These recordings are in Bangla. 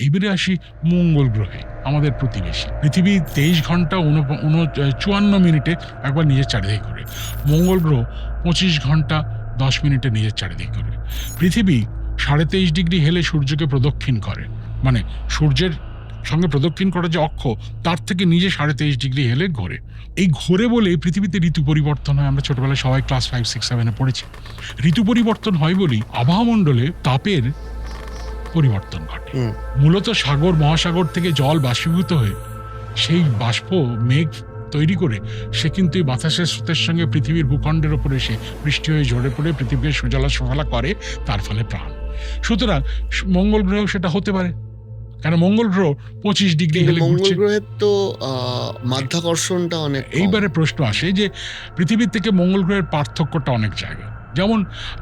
এইবারে আসি মঙ্গল গ্রহে, আমাদের প্রতিবেশী। পৃথিবী 23 ঘন্টা 54 মিনিটে একবার নিজের চারিদিকে ঘোরে। মঙ্গল গ্রহ 25 ঘন্টা 10 মিনিটে নিজের চারিদিকে ঘোরে। পৃথিবী 23.5 ডিগ্রি হেলে সূর্যকে প্রদক্ষিণ করে, মানে সূর্যের সঙ্গে প্রদক্ষিণ করা যে অক্ষ, তার থেকে নিজে 23.5 ডিগ্রি হেলে ঘোরে। এই ঘোরে বলে পৃথিবীতে ঋতু পরিবর্তন হয়। আমরা ছোটবেলায় সবাই ক্লাস 5, 6, 7 পড়েছি। ঋতু পরিবর্তন হয় বলেই আবহাওয়ামণ্ডলে তাপের পরিবর্তন ঘটে। মূলত সাগর মহাসাগর থেকে জল বাষ্পীভূত হয়ে সেই বাষ্প মেঘ তৈরি করে সে কিন্তু এই বাতাসের স্রোতের সঙ্গে পৃথিবীর ভূখণ্ডের ওপর এসে বৃষ্টি হয়ে ঝরে পড়ে পৃথিবীকে সুজলা সুফলা করে, তার ফলে প্রাণ। সুতরাং মঙ্গল গ্রহেও সেটা হতে পারে, কারণ মঙ্গল গ্রহ 25 ডিগ্রি হেলে ঘুরছে। মঙ্গল গ্রহের তো মাধ্যাকর্ষণটা অনেক। এইবারে প্রশ্ন আসে যে পৃথিবীর থেকে মঙ্গল গ্রহের পার্থক্যটা অনেক জায়গায়। যেমন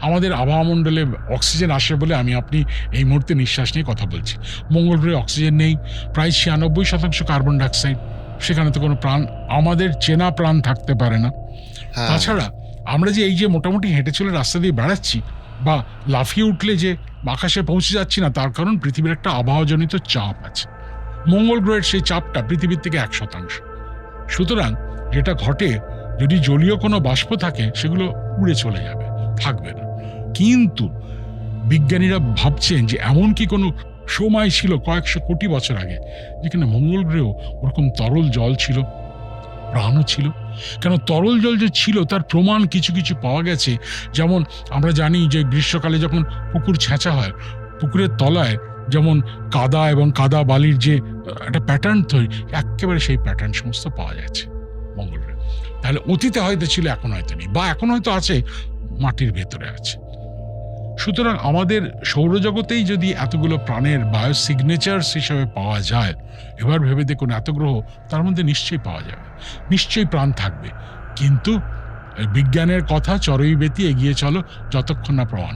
আমাদের আবহাওয়ামণ্ডলে অক্সিজেন আসে বলে আমি আপনি এই মুহূর্তে নিঃশ্বাস নিয়ে কথা বলছি। মঙ্গল গ্রহে অক্সিজেন নেই, প্রায় 96% কার্বন ডাইঅক্সাইড। সেখানে তো কোনো প্রাণ, আমাদের চেনা প্রাণ থাকতে পারে না। তাছাড়া আমরা যে এই যে মোটামুটি হেঁটে চলে রাস্তা দিয়ে বেড়াচ্ছি বা লাফিয়ে উঠলে যে আকাশে পৌঁছে যাচ্ছি না, তার কারণ পৃথিবীর একটা আবহাওয়াজনিত চাপ আছে। মঙ্গল গ্রহের সেই চাপটা পৃথিবীর থেকে 1%। সুতরাং যেটা ঘটে, যদি জলীয় কোনো বাষ্প থাকে সেগুলো উড়ে চলে যাবে, থাকবে না। কিন্তু বিজ্ঞানীরা ভাবছেন যে এমন কি কোনো সময় ছিল কয়েকশো কোটি বছর আগে যেখানে মঙ্গল গ্রহেও ওরকম তরল জল ছিল, প্রাণও ছিল। কেন তরল জল যে ছিল তার প্রমাণ কিছু কিছু পাওয়া গেছে। যেমন আমরা জানি যে গ্রীষ্মকালে যখন পুকুর ছেঁচা হয়, পুকুরের তলায় যেমন কাদা এবং কাদা বালির যে একটা প্যাটার্ন তৈরি, একেবারে সেই প্যাটার্ন সমস্ত পাওয়া যাচ্ছে মঙ্গল গ্রহে। তাহলে অতীতে হয়তো ছিল, এখন হয়তো নেই, বা এখন হয়তো আছে, মাটির ভেতরে আছে। সুতরাং আমাদের সৌরজগতেই যদি এতগুলো প্রাণের বায়োসিগনেচার্স হিসেবে পাওয়া যায়, এবার ভেবে দেখুন এত গ্রহ, তার মধ্যে নিশ্চয়ই পাওয়া যাবে, নিশ্চয়ই প্রাণ থাকবে। কিন্তু বিজ্ঞানের কথা চরৈবেতি এগিয়ে চলো, যতক্ষণ না প্রমাণ